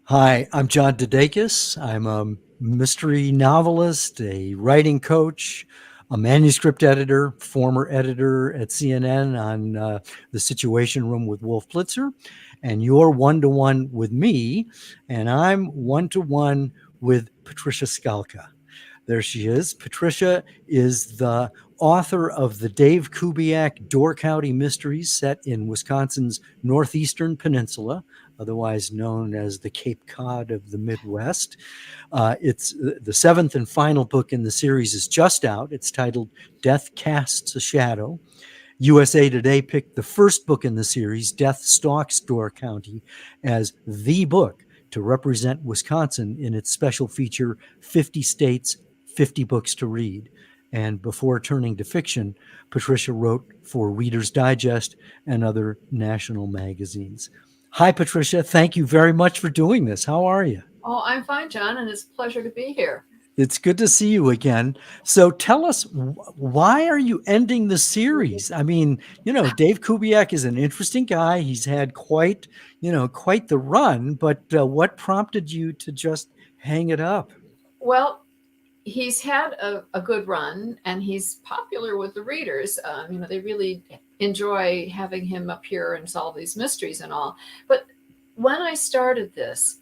Hi, I'm John DeDakis. I'm a mystery novelist, a writing coach, a manuscript editor, former editor at CNN on The Situation Room with Wolf Blitzer. And you're one to one with me, and I'm one to one with Patricia Skalka. There she is. Patricia is the author of the Dave Cubiak Door County Mysteries set in Wisconsin's northeastern peninsula, otherwise known as the Cape Cod of the Midwest. It's the seventh and final book in the series is just out. It's titled Death Casts a Shadow. USA Today picked the first book in the series, Death Stalks Door County, as the book to represent Wisconsin in its special feature, 50 States, 50 Books to Read. And before turning to fiction, Patricia wrote for Reader's Digest and other national magazines. Hi, Patricia. Thank you very much for doing this. How are you? Oh, I'm fine, John, and it's a pleasure to be here. It's good to see you again. So tell us, why are you ending the series? I mean, Dave Kubiak is an interesting guy. He's had quite the run, but what prompted you to just hang it up? Well, he's had a good run, and he's popular with the readers. They really enjoy having him appear and solve these mysteries and all. But when I started this,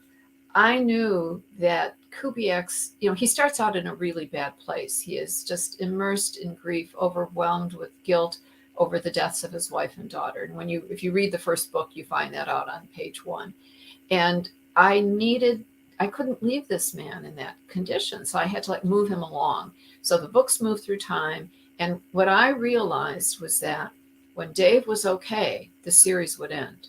I knew that Kubiak's, he starts out in a really bad place. He is just immersed in grief, overwhelmed with guilt over the deaths of his wife and daughter. And if you read the first book, you find that out on page 1. And I couldn't leave this man in that condition. So I had to move him along. So the books moved through time. And what I realized was that when Dave was okay, the series would end.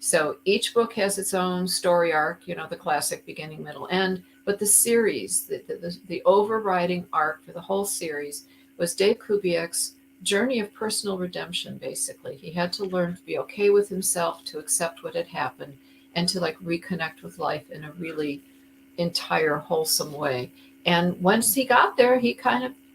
So each book has its own story arc, the classic beginning, middle, end. But the series, the overriding arc for the whole series was Dave Kubiak's journey of personal redemption, basically. He had to learn to be okay with himself, to accept what had happened, and to reconnect with life in a really entire, wholesome way. And once he got there,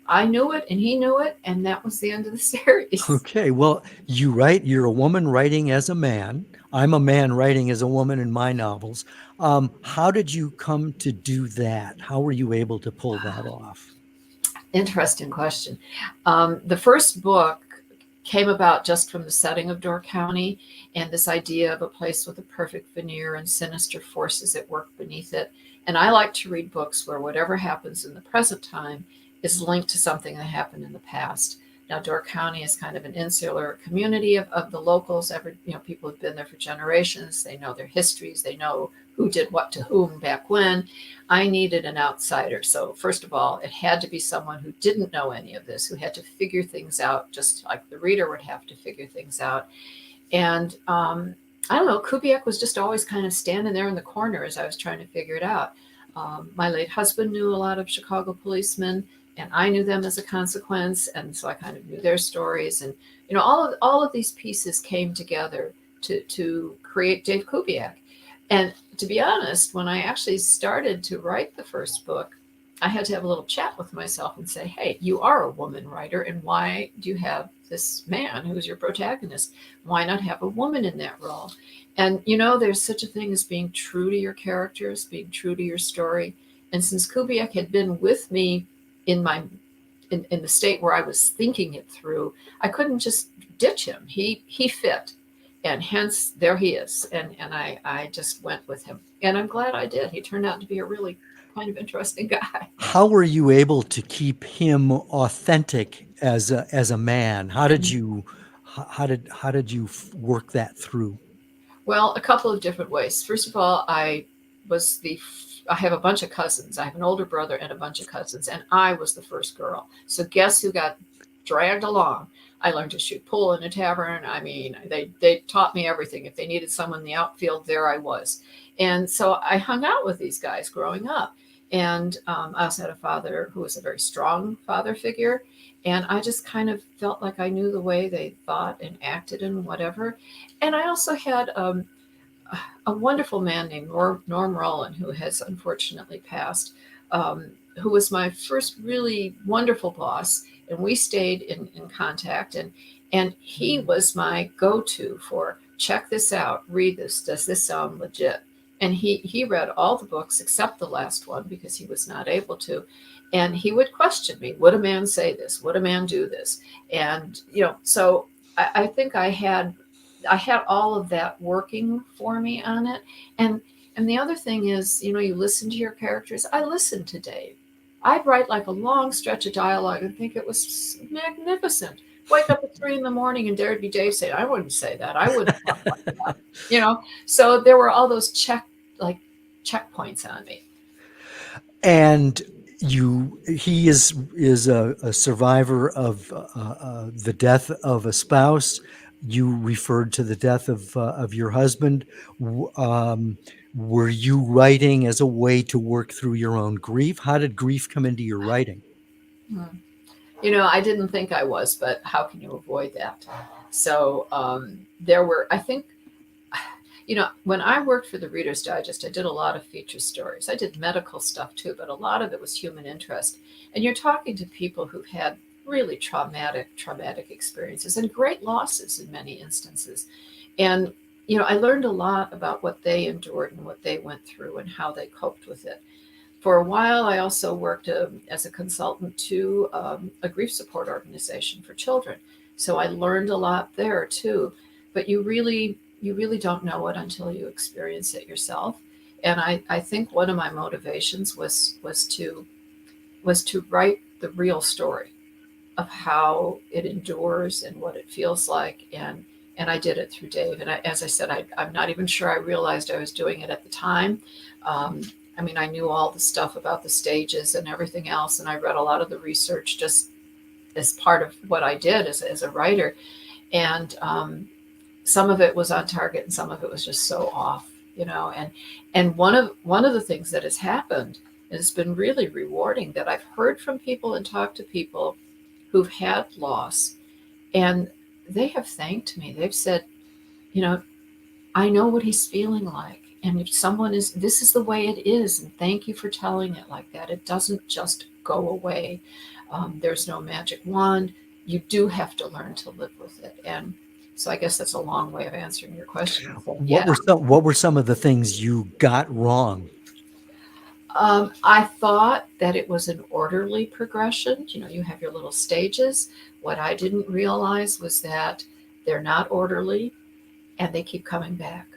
I knew it and he knew it, and that was the end of the series. Okay, well, you're a woman writing as a man. I'm a man writing as a woman in my novels. How did you come to do that? How were you able to pull that off? Interesting question. The first book came about just from the setting of Door County and this idea of a place with a perfect veneer and sinister forces at work beneath it. And I like to read books where whatever happens in the present time is linked to something that happened in the past. Now, Door County is kind of an insular community of the locals. People have been there for generations. They know their histories. They know who did what to whom back when. I needed an outsider. So first of all, it had to be someone who didn't know any of this, who had to figure things out, just like the reader would have to figure things out. And I don't know, Kubiak was just always kind of standing there in the corner as I was trying to figure it out. My late husband knew a lot of Chicago policemen, and I knew them as a consequence, and so I kind of knew their stories. And all of these pieces came together to create Dave Kubiak. And to be honest, when I actually started to write the first book, I had to have a little chat with myself and say, hey, you are a woman writer, and why do you have this man who's your protagonist? Why not have a woman in that role? And there's such a thing as being true to your characters, being true to your story. And since Kubiak had been with me in the state where I was thinking it through, I couldn't just ditch him. He fit. And hence there he is. And I just went with him. And I'm glad I did. He turned out to be a really kind of interesting guy. How were you able to keep him authentic as a man? How did you work that through? Well, a couple of different ways. First of all, I have a bunch of cousins. I have an older brother and a bunch of cousins, and I was the first girl. So guess who got dragged along? I learned to shoot pool in a tavern. I mean, they taught me everything. If they needed someone in the outfield, there I was. And so I hung out with these guys growing up. And I also had a father who was a very strong father figure. And I just kind of felt like I knew the way they thought and acted and whatever. And I also had a wonderful man named Norm Rowland, who has unfortunately passed, who was my first really wonderful boss. And we stayed in contact. And he was my go-to for check this out, read this, does this sound legit? And he read all the books except the last one because he was not able to. And he would question me, would a man say this? Would a man do this? And, so I think I had all of that working for me on it. And the other thing is, you listen to your characters. I listened to Dave. I'd write like a long stretch of dialogue and think it was magnificent. Wake up at 3 a.m. and there'd be Dave saying, I wouldn't say that. I wouldn't talk like that. So there were all those checkpoints on me. And he is a survivor of the death of a spouse. You referred to the death of your husband. Were you writing as a way to work through your own grief? How did grief come into your writing? I didn't think I was, but how can you avoid that? So there were, I think, when I worked for the Reader's Digest, I did a lot of feature stories. I did medical stuff too, but a lot of it was human interest. And you're talking to people who've had really traumatic experiences and great losses in many instances. And, I learned a lot about what they endured and what they went through and how they coped with it. For a while, I also worked as a consultant to a grief support organization for children. So I learned a lot there too. But you really don't know it until you experience it yourself. And I think one of my motivations was to write the real story of how it endures and what it feels like. And I did it through Dave. And as I said, I'm not even sure I realized I was doing it at the time. I knew all the stuff about the stages and everything else. And I read a lot of the research just as part of what I did as a writer. And some of it was on target and some of it was just so off, and one of the things that has happened, and it's been really rewarding, that I've heard from people and talked to people who've had loss, and they have thanked me. They've said, I know what he's feeling like. And if this is the way it is, and thank you for telling it like that. It doesn't just go away. There's no magic wand. You do have to learn to live with it. And so I guess that's a long way of answering your question. What were some of the things you got wrong? I thought that it was an orderly progression. You have your little stages. What I didn't realize was that they're not orderly and they keep coming back.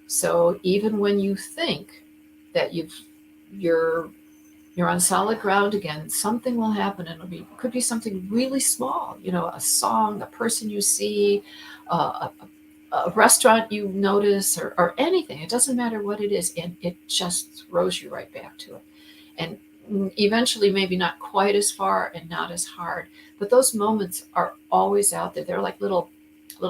So even when you think that you're on solid ground again, something will happen, and could be something really small, a song, a person you see, a restaurant you notice, or anything. It doesn't matter what it is, and it just throws you right back to it. And eventually, maybe not quite as far and not as hard, but those moments are always out there. They're like little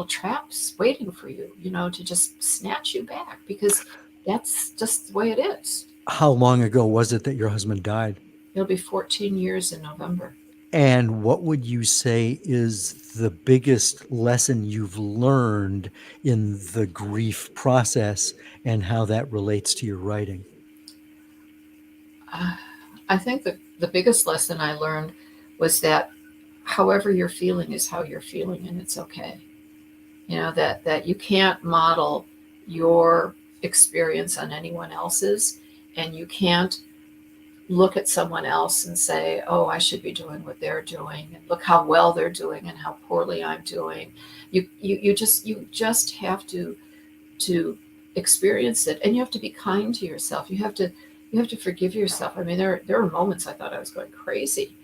traps waiting for you, to just snatch you back, because that's just the way it is. How long ago was it that your husband died? It'll be 14 years in November. And what would you say is the biggest lesson you've learned in the grief process and how that relates to your writing? I think the biggest lesson I learned was that however you're feeling is how you're feeling, and it's okay. That you can't model your experience on anyone else's, and you can't look at someone else and say, oh, I should be doing what they're doing, and look how well they're doing and how poorly I'm doing. You just have to experience it, and you have to be kind to yourself. You have to forgive yourself. There were moments I thought I was going crazy.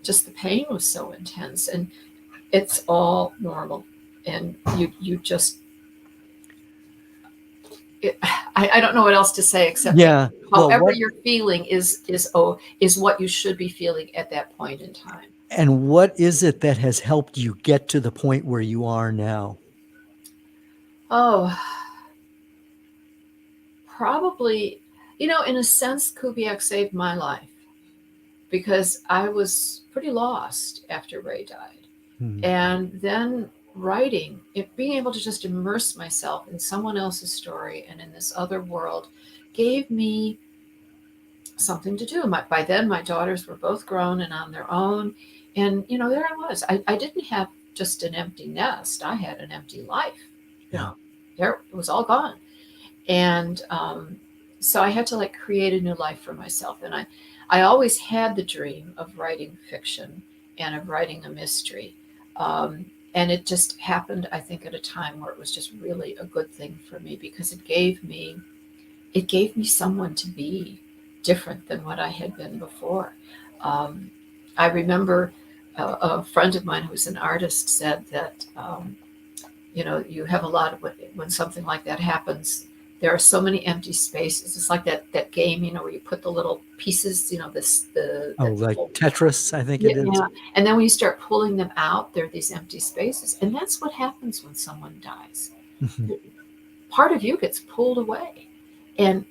Just the pain was so intense, and it's all normal. And you just, I don't know what else to say except however you're feeling is what you should be feeling at that point in time. And what is it that has helped you get to the point where you are now? Oh, probably, in a sense, Cubiak saved my life, because I was pretty lost after Ray died. And then writing, being able to just immerse myself in someone else's story and in this other world, gave me something to do. By then, my daughters were both grown and on their own. And, there I was. I didn't have just an empty nest. I had an empty life. Yeah. There, it was all gone. And so I had to like create a new life for myself. And I always had the dream of writing fiction and of writing a mystery. And it just happened, I think, at a time where it was just really a good thing for me, because it gave me someone to be different than what I had been before. Um, I remember a friend of mine who was an artist said that, you have a lot of, when something like that happens, there are so many empty spaces. It's like that game, where you put the little pieces, Oh, like Tetris, I think yeah, it is. yeah. And then when you start pulling them out, there are these empty spaces. And that's what happens when someone dies. Mhm. Part of you gets pulled away. And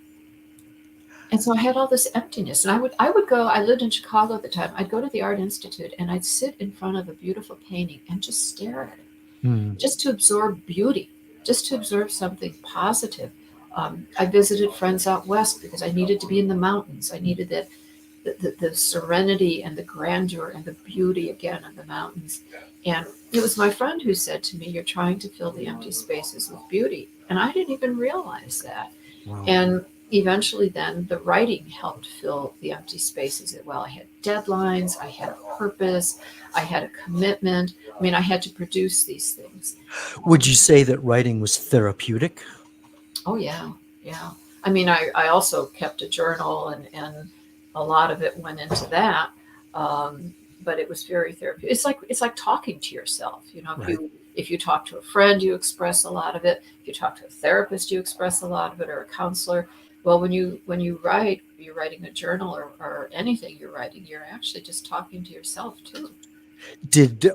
so I had all this emptiness. And I would go, I lived in Chicago at the time. I'd go to the Art Institute and I'd sit in front of a beautiful painting and just stare at it, Mm. just to absorb beauty, just to absorb something positive. I visited friends out west because I needed to be in the mountains. I needed the serenity and the grandeur and the beauty again of the mountains. And it was my friend who said to me, "You're trying to fill the empty spaces with beauty." And I didn't even realize that. Wow. And eventually, then the writing helped fill the empty spaces as well. I had deadlines, I had a purpose, I had a commitment. I mean, I had to produce these things. Would you say that writing was therapeutic? Oh, yeah, yeah. I mean, I also kept a journal, and a lot of it went into that. But it was very therapeutic. It's like talking to yourself. If Right. you talk to a friend, you express a lot of it. If you talk to a therapist, you express a lot of it, or a counselor. Well, when you write, you're writing a journal, or anything you're writing, you're actually just talking to yourself too.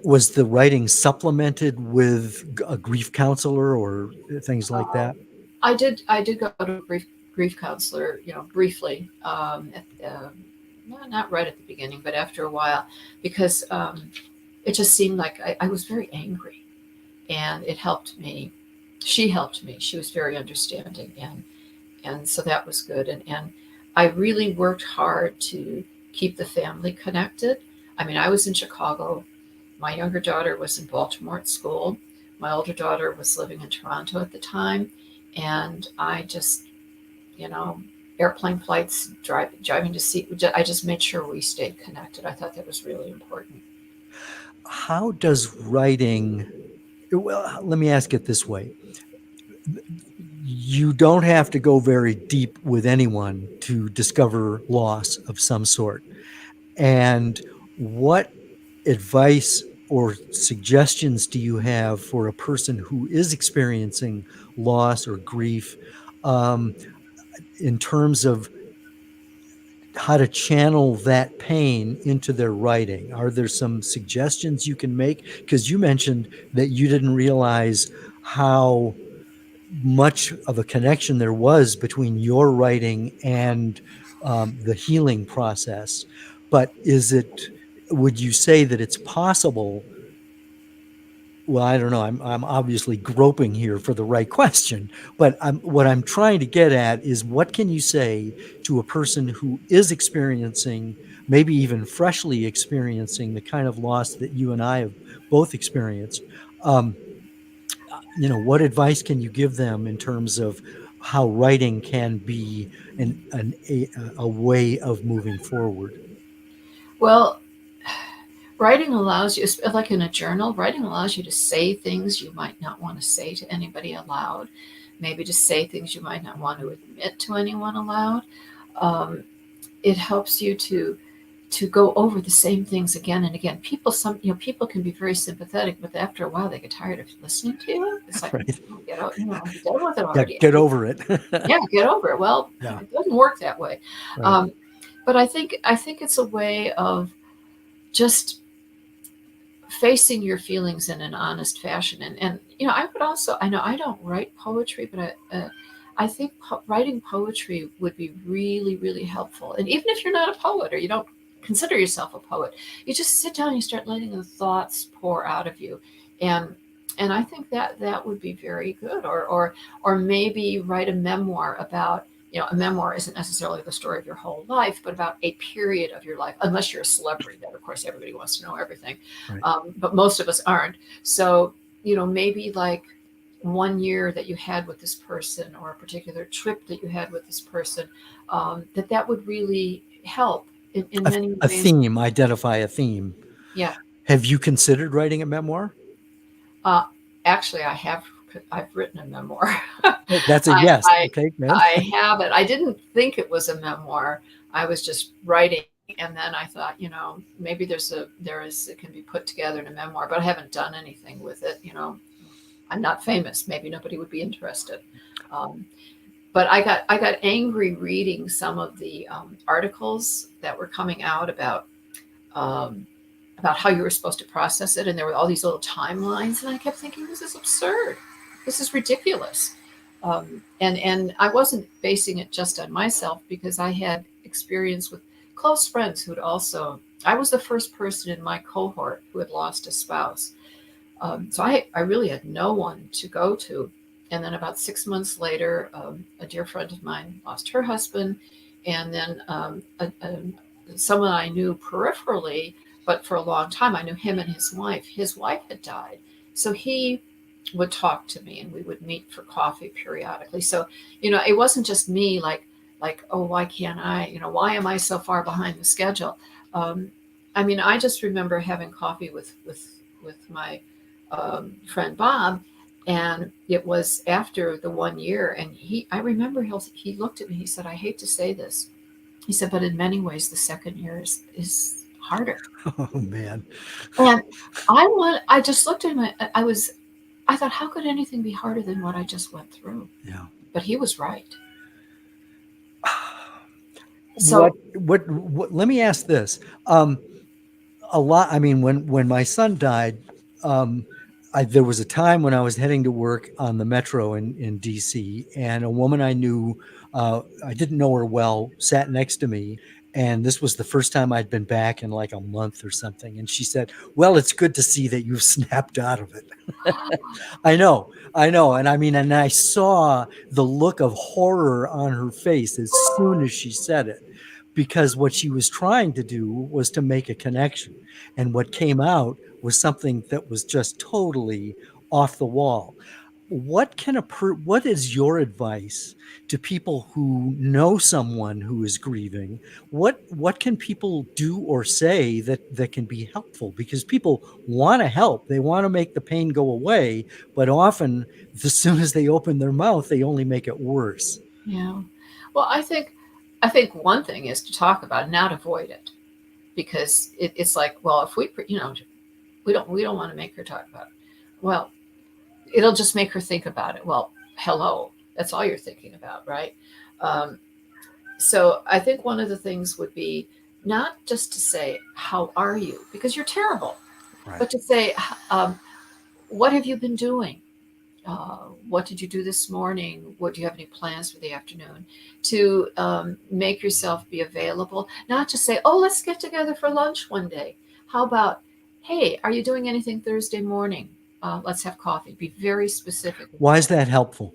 Was the writing supplemented with a grief counselor or things like that? I did go to a grief counselor, briefly, not right at the beginning, but after a while, because it just seemed like I was very angry, and it helped me. She helped me. She was very understanding, and so that was good. And I really worked hard to keep the family connected. I mean, I was in Chicago. My younger daughter was in Baltimore at school. My older daughter was living in Toronto at the time. And I just, you know, airplane flights, driving to see, I just made sure we stayed connected. I thought that was really important. How does writing, well, let me ask it this way. You don't have to go very deep with anyone to discover loss of some sort. And what advice or suggestions do you have for a person who is experiencing loss or grief, um, in terms of how to channel that pain into their writing? Are there some suggestions you can make? Because you mentioned that you didn't realize how much of a connection there was between your writing and the healing process. But would you say that it's possible? Well, I don't know. I'm obviously groping here for the right question, but what I'm trying to get at is, what can you say to a person who is experiencing, maybe even freshly experiencing, the kind of loss that you and I have both experienced? Um, what advice can you give them in terms of how writing can be a way of moving forward? Well, writing allows you, like in a journal, writing allows you to say things you might not want to say to anybody aloud, maybe to say things you might not want to admit to anyone aloud. Um, it helps you to go over the same things again and again. People can be very sympathetic, but after a while they get tired of listening to you. It's like, Right. get out, be done with it Yeah, already. get over it. Yeah, get over it. Well, Yeah, it doesn't work that way. right. Um, but I think it's a way of just facing your feelings in an honest fashion. And I would also, I know I don't write poetry, but I think writing poetry would be really, really helpful. And even if you're not a poet, or you don't consider yourself a poet, you just sit down and you start letting the thoughts pour out of you. And I think that would be very good. Or maybe write a memoir about, a memoir isn't necessarily the story of your whole life, but about a period of your life, unless you're a celebrity. Then, of course, everybody wants to know everything. Right. But most of us aren't. So, maybe like one year that you had with this person or a particular trip that you had with this person, that would really help in many A ways. theme, identify a theme. Yeah. Have you considered writing a memoir? Uh, Actually, I've written a memoir. That's a I, yes. I Okay, man. I have it. I didn't think it was a memoir. I was just writing, and then I thought, maybe it can be put together in a memoir, but I haven't done anything with it. I'm not famous. Maybe nobody would be interested. Um, but I got angry reading some of the articles that were coming out um, about how you were supposed to process it, and there were all these little timelines, and I kept thinking, this is absurd. This is ridiculous. And I wasn't basing it just on myself because I had experience with close friends who'd also. I was the first person in my cohort who had lost a spouse. So I really had no one to go to. And then about 6 months later, a dear friend of mine lost her husband. And then someone I knew peripherally, but for a long time, I knew him and his wife. His wife had died. So he would talk to me and we would meet for coffee periodically. So, it wasn't just me oh, why can't I, why am I so far behind the schedule? I just remember having coffee with my friend Bob, and it was after the 1 year, and I remember he looked at me, he said, I hate to say this. He said, but in many ways, the second year is harder. Oh man. And I just looked at him, I thought, how could anything be harder than what I just went through? Yeah. But he was right. So what let me ask this. A lot, when my son died, there was a time when I was heading to work on the metro in DC, and a woman I knew, I didn't know her well, sat next to me. And this was the first time I'd been back in like a month or something. And she said, well, it's good to see that you've snapped out of it. I know. And and I saw the look of horror on her face as soon as she said it, because what she was trying to do was to make a connection. And what came out was something that was just totally off the wall. What is your advice to people who know someone who is grieving? What can people do or say that can be helpful? Because people want to help, they want to make the pain go away, but often as soon as they open their mouth, they only make it worse. yeah, well, I think one thing is to talk about it, not avoid it, because it's like, well, if we don't want to make her talk about it. Well, it'll just make her think about it. Well, hello, that's all you're thinking about, right? Um, so I think one of the things would be not just to say, how are you? Because you're terrible, Right. but to say, what have you been doing? What did you do this morning? What do you have any plans for the afternoon? To make yourself be available, not just say, oh, let's get together for lunch one day. How about, hey, are you doing anything Thursday morning? Let's have coffee. Be very specific. Why is that helpful?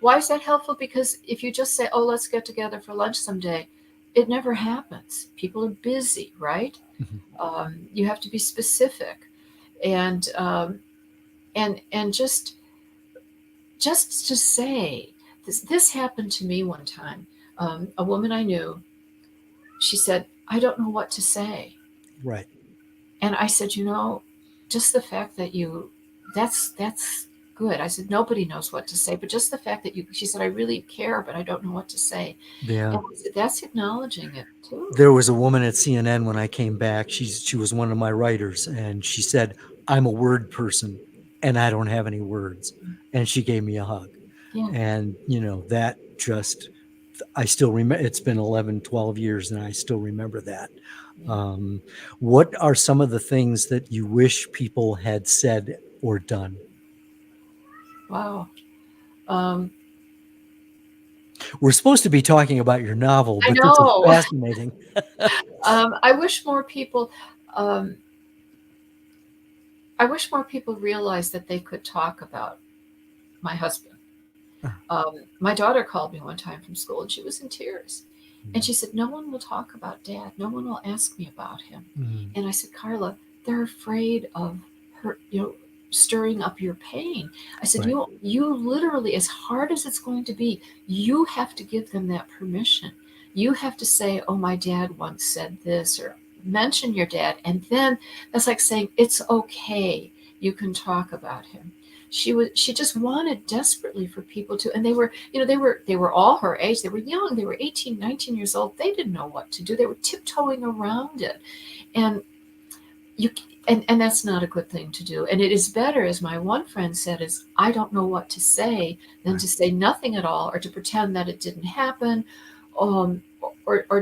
Why is that helpful? Because if you just say, oh, let's get together for lunch someday, it never happens. People are busy, right? You have to be specific, and just to say, this happened to me one time. A woman I knew, she said, I don't know what to say. Right. And I said, just the fact that that's good. I said, nobody knows what to say, but just the fact that she said, I really care, but I don't know what to say. Yeah. And I said, that's acknowledging it too. There was a woman at CNN when I came back. She was one of my writers, and she said, I'm a word person and I don't have any words. And she gave me a hug. Yeah. And, that just, I still remember, it's been 11, 12 years and I still remember that. What are some of the things that you wish people had said or done? Wow. We're supposed to be talking about your novel, I but this is know. fascinating. I wish more people realized that they could talk about my husband. My daughter called me one time from school and she was in tears. And she said, no one will talk about Dad. No one will ask me about him. And I said, Carla, they're afraid of her, stirring up your pain. I said, Right. you literally, as hard as it's going to be, you have to give them that permission. You have to say, oh, my dad once said this, or mention your dad. And then that's like saying, it's okay. You can talk about him. She just wanted desperately for people to, and they were all her age. They were young. They were 18, 19 years old. They didn't know what to do. They were tiptoeing around it. And you and that's not a good thing to do. And it is better, as my one friend said, is I don't know what to say than to say nothing at all, or to pretend that it didn't happen, or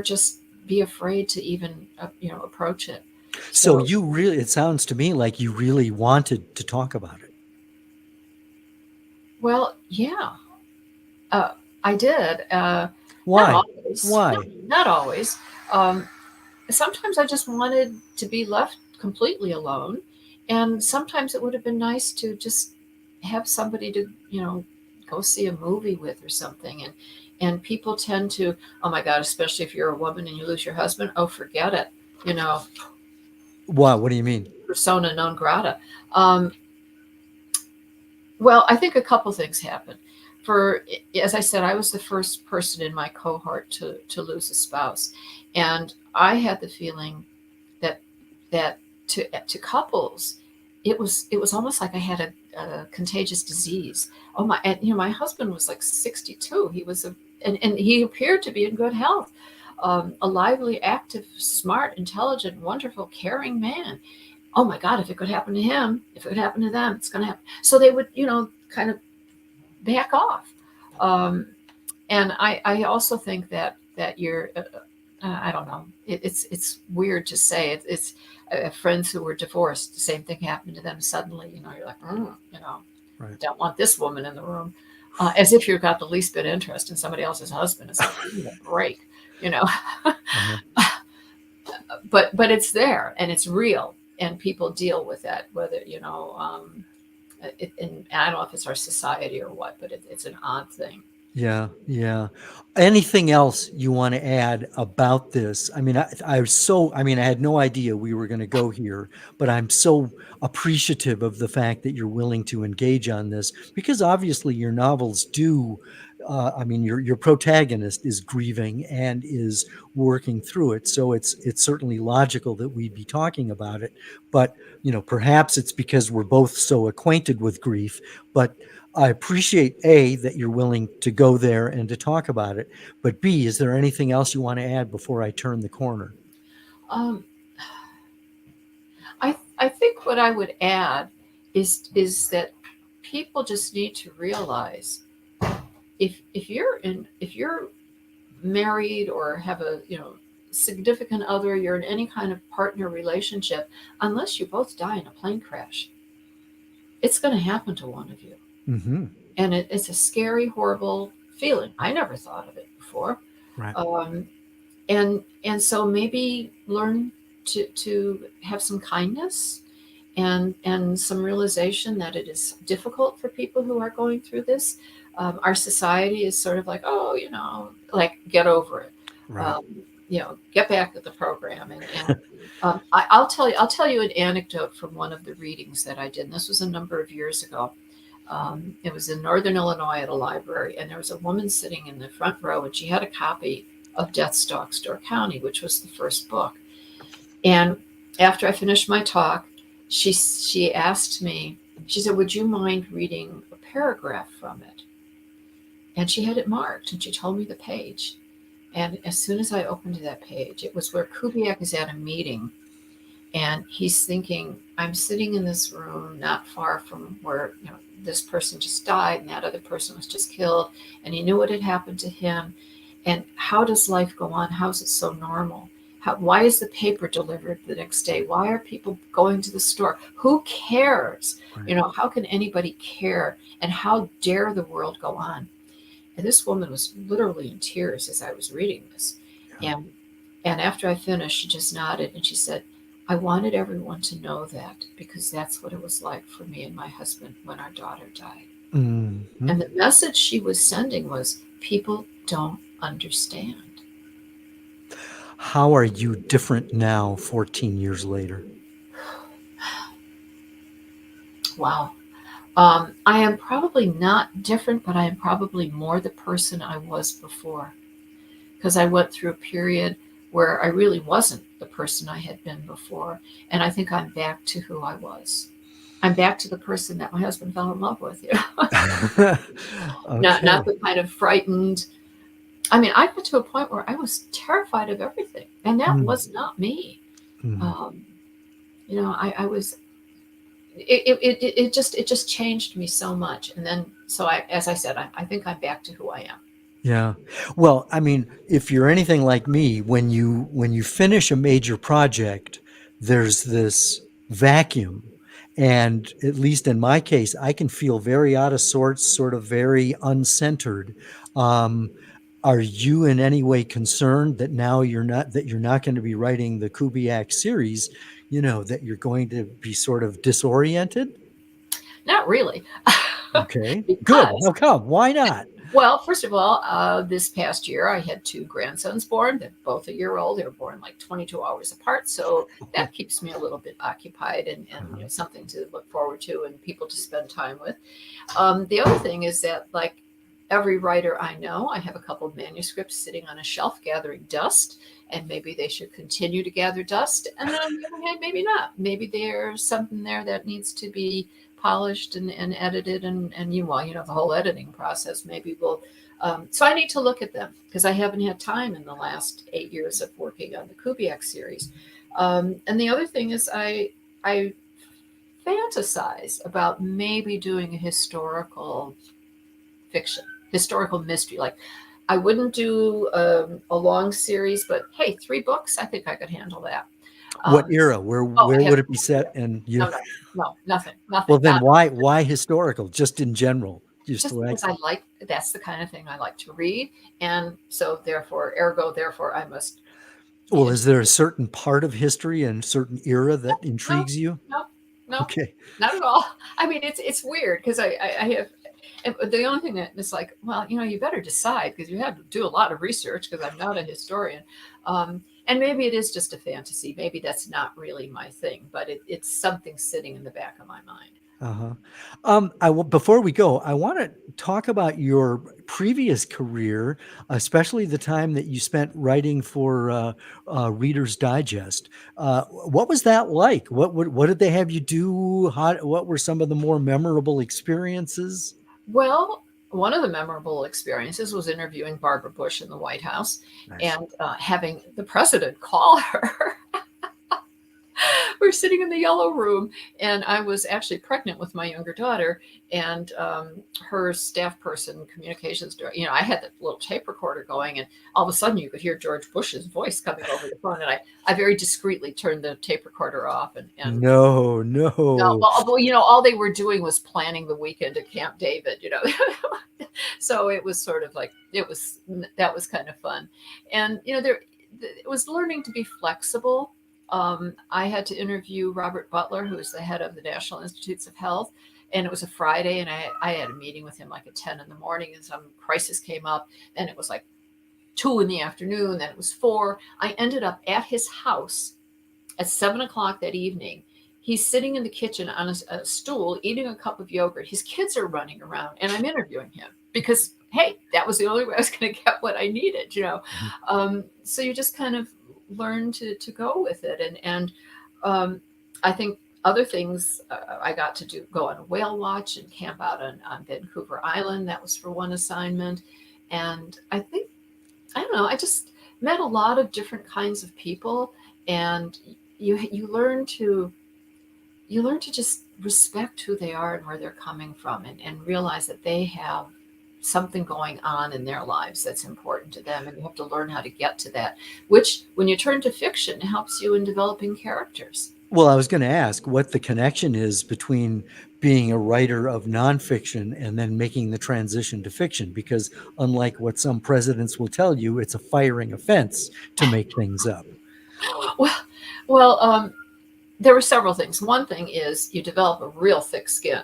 just be afraid to even approach it. So So, it sounds to me like you really wanted to talk about it. well, yeah, I did. Not Why? always. No, Why? not always. Um, Sometimes I just wanted to be left completely alone, and sometimes it would have been nice to just have somebody to go see a movie with or something. And people tend to, oh my God, especially if you're a woman and you lose your husband, oh, forget it, you know Why? What do you mean? persona non grata. Well, I think a couple things happened. As I said, I was the first person in my cohort to lose a spouse, and I had the feeling that to couples, it was almost like I had a contagious disease. Oh my! And my husband was like 62. He was and he appeared to be in good health, a lively, active, smart, intelligent, wonderful, caring man. Oh my God, if it could happen to him, if it could happen to them, it's going to happen. So they would, kind of back off. Um, and I also think that you're, I don't know, it's weird to say it. It's friends who were divorced, the same thing happened to them suddenly. You're like, Right. don't want this woman in the room. As if you've got the least bit of interest in somebody else's husband. It's like, give me a break, you know. Uh-huh. But it's there and it's real, and people deal with that, whether and I don't know if it's our society or what, but it's an odd thing. Yeah, yeah. Anything else you want to add about this? I mean, I had no idea we were going to go here, but I'm so appreciative of the fact that you're willing to engage on this, because obviously your novels do. I mean, your protagonist is grieving and is working through it, so it's certainly logical that we'd be talking about it. But perhaps it's because we're both so acquainted with grief, but I appreciate A, that you're willing to go there and to talk about it. But B, is there anything else you want to add before I turn the corner? Um, I think what I would add is that people just need to realize, if you're married or have a significant other, you're in any kind of partner relationship, unless you both die in a plane crash, it's going to happen to one of you. Mm-hmm. And it's a scary, horrible feeling. I never thought of it before. Right. And so maybe learn to have some kindness and some realization that it is difficult for people who are going through this. Our society is sort of like, oh, like, get over it. Right. Get back with the program. I'll tell you an anecdote from one of the readings that I did. And this was a number of years ago. It was in Northern Illinois at a library, and there was a woman sitting in the front row, and she had a copy of Deathstalks Door County, which was the first book. And after I finished my talk, she asked me, she said, would you mind reading a paragraph from it? And she had it marked, and she told me the page. And as soon as I opened that page, it was where Cubiak is at a meeting, and he's thinking, I'm sitting in this room not far from where this person just died and that other person was just killed, and he knew what had happened to him. And how does life go on? How is it so normal? Why is the paper delivered the next day? Why are people going to the store? Who cares? Right. How can anybody care? And how dare the world go on? And this woman was literally in tears as I was reading this. Yeah. And after I finished, she just nodded and she said, I wanted everyone to know that, because that's what it was like for me and my husband when our daughter died. Mm-hmm. And the message she was sending was, people don't understand. How are you different now, 14 years later? Wow. I am probably not different, but I am probably more the person I was before, because I went through a period where I really wasn't the person I had been before. And I think I'm back to who I was. I'm back to the person that my husband fell in love with, not Okay. the kind of frightened. I mean, I got to a point where I was terrified of everything, and that Mm, was not me. mm. Um, I was. It just changed me so much, and then so as I said, I think I'm back to who I am. Yeah. Well, I mean, if you're anything like me, when you finish a major project, there's this vacuum. And at least in my case, I can feel very out of sorts, sort of very uncentered. Um, are you in any way concerned that now you're not going to be writing the Kubiak series, that you're going to be sort of disoriented? Not really, Okay. Good. because How come? Why not? well, first of all, this past year I had two grandsons born. They're both a year old. They were born like 22 hours apart, so that keeps me a little bit occupied and Uh-huh. something to look forward to and people to spend time with. The other thing is that, like every writer I know, I have a couple of manuscripts sitting on a shelf gathering dust, and maybe they should continue to gather dust. And then on the other hand, maybe not. Maybe there's something there that needs to be polished and edited, and the whole editing process maybe will. So I need to look at them because I haven't had time in the last 8 years of working on the Kubiak series. And the other thing is I fantasize about maybe doing a historical fiction, historical mystery. Like I wouldn't do a long series, but hey, 3 books, I think I could handle that. What Um, era? Where oh, where I have would it be set? And no, no, no, nothing, well, nothing. then why historical? Just in general, just Just like. because I like that's the kind of thing I like to read, and so therefore I must be Well, is there a interested. certain part of history and certain era that No, intrigues you? no, no, Okay. not at all. I mean, it's weird because I have and the only thing that it's like, well, you better decide because you have to do a lot of research because I'm not a historian. And maybe it is just a fantasy. Maybe that's not really my thing, but it's something sitting in the back of my mind. Uh-huh. Before we go, I want to talk about your previous career, especially the time that you spent writing for Reader's Digest. What was that like? What did they have you do? What were some of the more memorable experiences? Well, one of the memorable experiences was interviewing Barbara Bush in the White House Nice. and having the president call her. We're sitting in the yellow room, and I was actually pregnant with my younger daughter, and her staff person, communications director, I had that little tape recorder going, and all of a sudden you could hear George Bush's voice coming over the phone, and I very discreetly turned the tape recorder off, and No, no, no. well, all they were doing was planning the weekend at Camp David. So it was sort of like that was kind of fun, and it was learning to be flexible. I had to interview Robert Butler, who is the head of the National Institutes of Health, and it was a Friday, and I had a meeting with him like at 10 in the morning, and some crisis came up, and it was like 2 in the afternoon, then it was 4. I ended up at his house at 7 o'clock that evening. He's sitting in the kitchen on a stool eating a cup of yogurt. His kids are running around, and I'm interviewing him because, hey, that was the only way I was going to get what I needed. So you just kind of learn to go with it. And I think other things I got to go on a whale watch and camp out on Vancouver Island. That was for one assignment. And I don't know, I just met a lot of different kinds of people, and you learn to just respect who they are and where they're coming from, and realize that they have something going on in their lives that's important to them, and you have to learn how to get to that, which when you turn to fiction helps you in developing characters. Well, I was going to ask what the connection is between being a writer of nonfiction and then making the transition to fiction, because unlike what some presidents will tell you, it's a firing offense to make things up. well well, there were several things. One thing is you develop a real thick skin,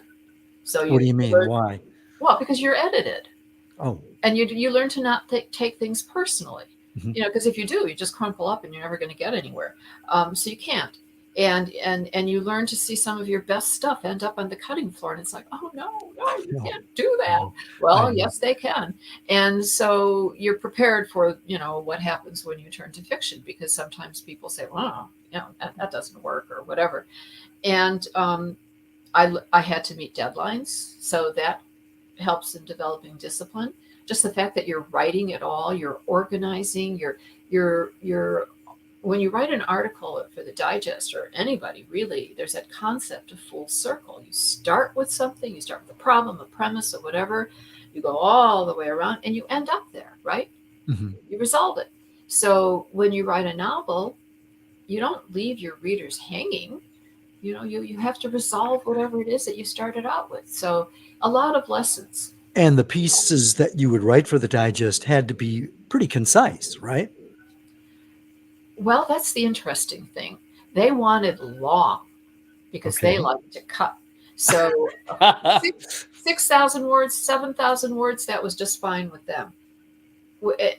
so What do you you mean? learn, Why? well, because you're edited, Oh, and you learn to not take things personally. mhm. Because if you do, you just crumple up and you're never going to get anywhere. So you can't. and you learn to see some of your best stuff end up on the cutting floor, and it's like, oh no, you No, can't do that. no, I Well, know. yes, they can. And so you're prepared for, what happens when you turn to fiction, because sometimes people say, well, that doesn't work or whatever. And I had to meet deadlines, so that helps in developing discipline. Just the fact that you're writing it all, you're organizing, you're when you write an article for the digest or anybody really, there's that concept of full circle. You start with something, you start with a problem, a premise, or whatever. You go all the way around and you end up there, right? Mhm. You resolve it. So when you write a novel, you don't leave your readers hanging. You have to resolve whatever it is that you started out with. So a lot of lessons. And the pieces that you would write for the digest had to be pretty concise, right? Well, that's the interesting thing. They wanted long because they Okay. like to cut. So 6,000 words, 7,000 words, that was just fine with them.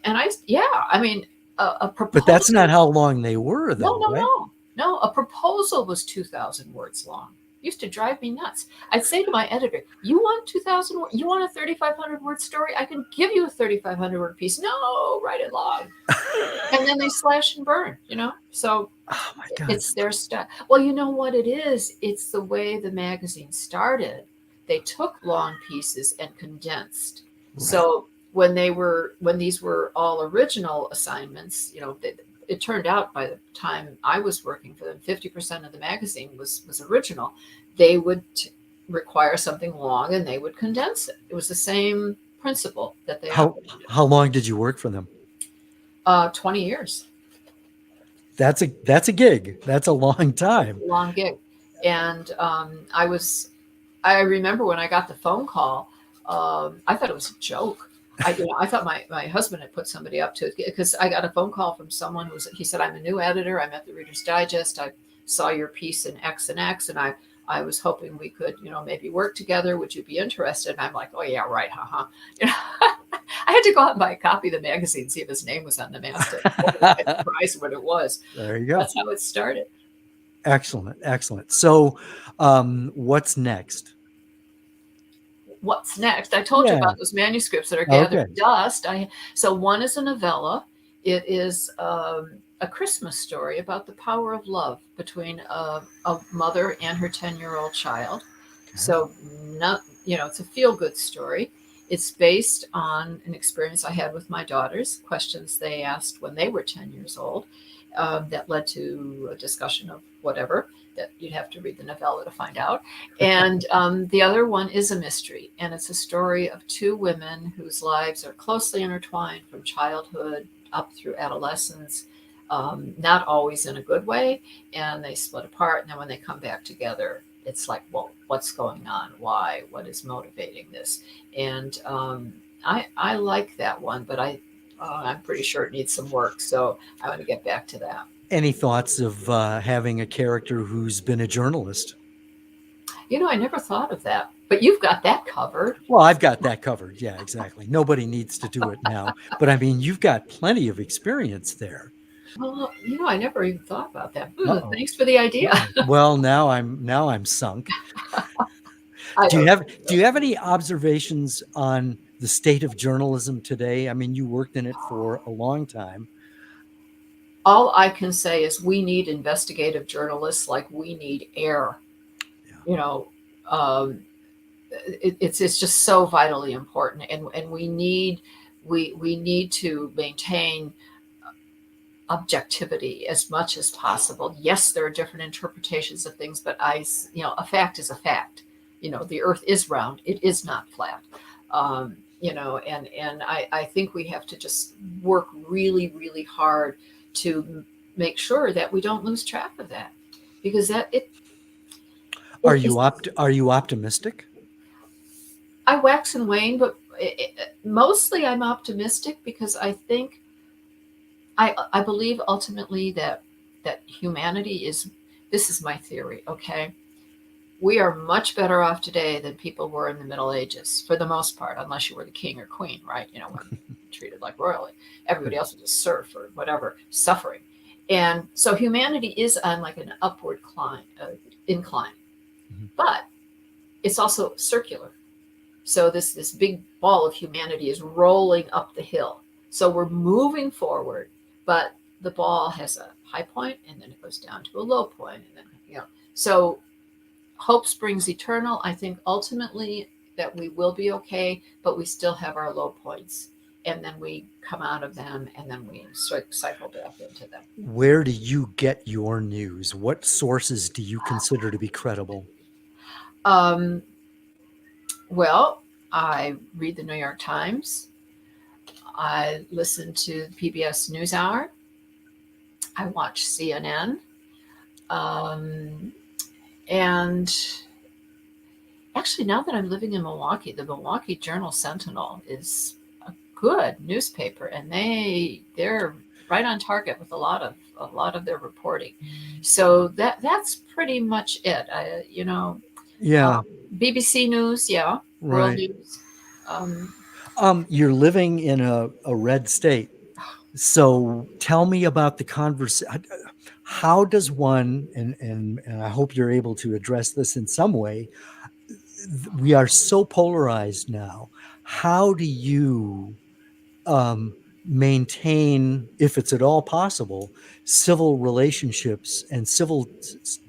And I mean, a But that's not proposal. how long they were, No, though, no, right? no, no. A proposal was 2,000 words long. Used to drive me nuts. I'd say to my editor, "You want 2,000? You want a 3,500 word story? I can give you a 3,500 word piece." No, write it long. And then they slash and burn. So Oh my God. it's their stuff. Well, you know what it is? It's the way the magazine started. They took long pieces and condensed. Right. So when these were all original assignments, it turned out by the time I was working for them, 50% of the magazine was original. They would require something long and they would condense it. It was the same principle that they How operated. how long did you work for them? 20 years. That's a gig. That's a long It's time. a long gig. And I remember when I got the phone call, I thought it was a joke. I thought my husband had put somebody up to it, because I got a phone call from someone he said, "I'm a new editor. I'm at the Reader's Digest. I saw your piece in X and X, and I was hoping we could, maybe work together. Would you be interested?" And I'm like, "Oh yeah, right, haha." I had to go out and buy a copy of the magazine, see if his name was on the masthead. I was surprised when it was. There you go. That's how it started. Excellent, excellent. So, what's next? What's next? I told you Yeah. about those manuscripts that are Okay. gathering dust. So one is a novella. It is a Christmas story about the power of love between a mother and her 10-year-old child. Okay. So not, it's a feel-good story. It's based on an experience I had with my daughters, questions they asked when they were 10 years old, that led to a discussion of whatever that you'd have to read the novella to find out. And the other one is a mystery, and it's a story of two women whose lives are closely intertwined from childhood up through adolescence, not always in a good way, and they split apart. And then when they come back together, it's like, well, what's going on? Why? What is motivating this? And I like that one, but I'm pretty sure it needs some work. So I want to get back to that. Any thoughts of having a character who's been a journalist? I never thought of that, but you've got that covered. Well, I've got that covered. Yeah, exactly. Nobody needs to do it now. But I mean, you've got plenty of experience there. Well, I never even thought about that. Uh-oh. Thanks for the idea. Well, now I'm sunk. I Do you don't have think do so. you have any observations on the state of journalism today? I mean, you worked in it for a long time. All I can say is we need investigative journalists like we need air. Yeah. It's just so vitally important, and we need to maintain objectivity as much as possible. Yes, there are different interpretations of things, but a fact is a fact. The earth is round, it is not flat. And I think we have to just work really, really hard to make sure that we don't lose track of that, because Are is, you optimistic? I wax and wane, but mostly I'm optimistic, because I think I believe ultimately that humanity is, this is my theory, okay? We are much better off today than people were in the Middle Ages, for the most part, unless you were the king or queen, right? When treated like royalty. Everybody else was a serf or whatever, suffering. And so humanity is on like an upward incline, Mhm. but it's also circular. So this big ball of humanity is rolling up the hill. So we're moving forward, but the ball has a high point and then it goes down to a low point, and then So hope springs eternal. I think ultimately that we will be okay, but we still have our low points, and then we come out of them, and then we cycle back into them. Where do you get your news? What sources do you consider to be credible? Um, well, I read the New York Times. I listen to the PBS NewsHour. I watch CNN. Um, and actually, now that I'm living in Milwaukee, the Milwaukee Journal Sentinel is a good newspaper, and they're right on target with a lot of their reporting. So that's pretty much it. Yeah, BBC News, yeah, World right. News. Um, You're living in a red state. So tell me about the conversation. How does one, and I hope you're able to address this in some way, we are so polarized now. How do you maintain, if it's at all possible, civil relationships and civil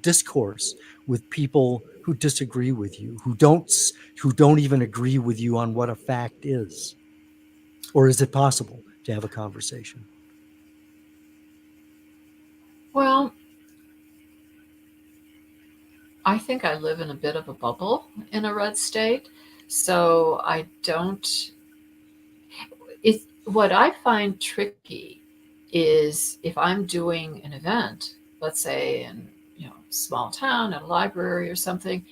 discourse with people who disagree with you, who don't even agree with you on what a fact is? Or is it possible to have a conversation? well, I think I live in a bit of a bubble in a red state, so I don't. What I find tricky is if I'm doing an event, let's say in small town at a library or something,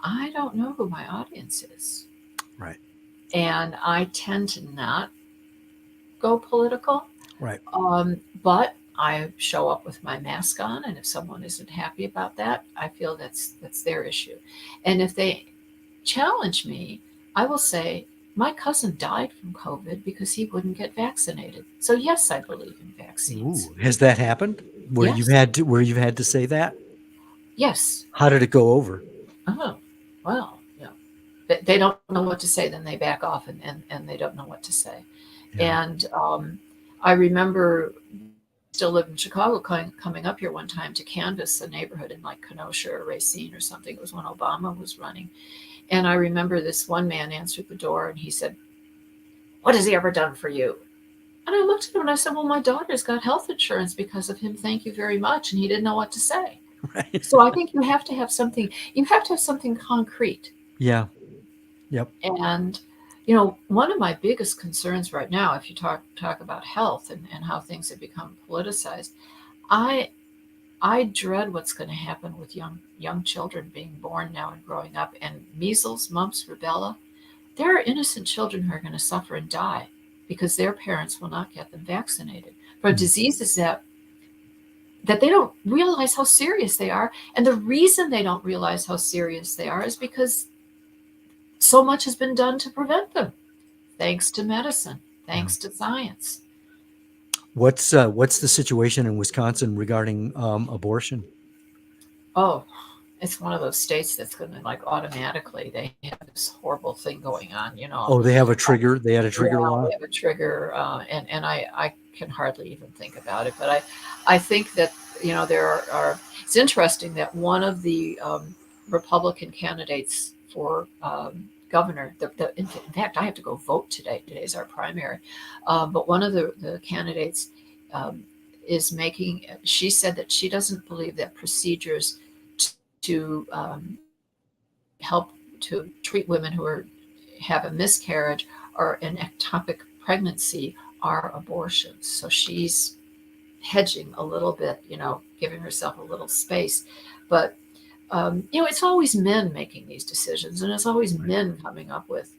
I don't know who my audience is, Right, and I tend to not go political. right. But I show up with my mask on, and if someone isn't happy about that, I feel that's their issue. And if they challenge me, I will say, my cousin died from COVID because he wouldn't get vaccinated. So yes, I believe in vaccines. Ooh, has that happened where you've Yes, had to say that? yes. How did it go over? Oh, well, they don't know what to say, then they back off, and they don't know what to say. Yeah. And I remember still lived in Chicago, coming up here one time to canvass a neighborhood in like Kenosha or Racine or something. It was when Obama was running. And I remember this one man answered the door and he said, "What has he ever done for you?" And I looked at him and I said, "Well, my daughter's got health insurance because of him. Thank you very much." And he didn't know what to say. Right. So I think you have to have something concrete. Yeah. Yep. And one of my biggest concerns right now, if you talk about health and how things have become politicized, I I dread what's going to happen with young children being born now and growing up, and measles, mumps, rubella. There are innocent children who are going to suffer and die because their parents will not get them vaccinated for Mm. diseases that they don't realize how serious they are. And the reason they don't realize how serious they are is because so much has been done to prevent them, thanks to medicine, Yeah. thanks to science. What's the situation in Wisconsin regarding abortion? Oh, it's one of those states that's going to like automatically, they have this horrible thing going on, Oh, they have a trigger. They had a trigger Yeah, law. we have a trigger, and I can hardly even think about it. But I think that there are. It's interesting that one of the Republican candidates for governor. In fact, I have to go vote today. Today's our primary, but one of the candidates um, is making. She said that she doesn't believe that procedures to help to treat women who have a miscarriage or an ectopic pregnancy are abortions. So she's hedging a little bit, giving herself a little space. But it's always men making these decisions, and it's always Right. men coming up with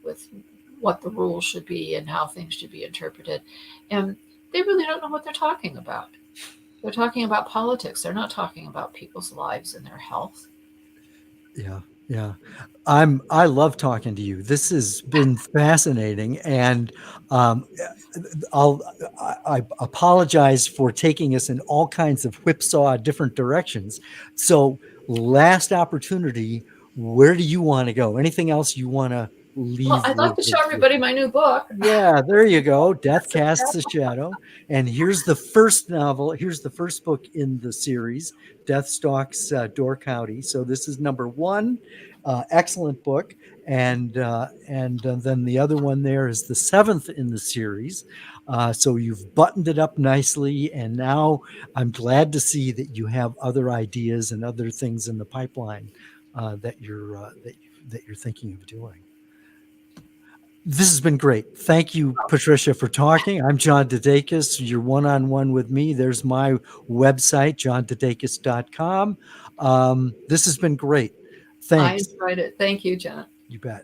what the rules should be and how things should be interpreted, and they really don't know what they're talking about. They're talking about politics. They're not talking about people's lives and their health. Yeah. Yeah. I love talking to you. This has been fascinating, and um, I'll I apologize for taking us in all kinds of whipsaw different directions. So, last opportunity. Where do you want to go? Anything else you want to Well, leave I'd like with? to show everybody my new book. Yeah, there you go. Death Casts a Shadow. And here's the first novel. Here's the first book in the series, Death Stalks Door County. So this is number one. Excellent book. And then the other one there is the seventh in the series. So you've buttoned it up nicely. And now I'm glad to see that you have other ideas and other things in the pipeline that you're thinking of doing. This has been great. Thank you, Patricia, for talking. I'm John DeDakis. You're one-on-one with me. There's my website, johndedakis.com. This has been great. I Thanks. enjoyed it. Thank you, John. You bet.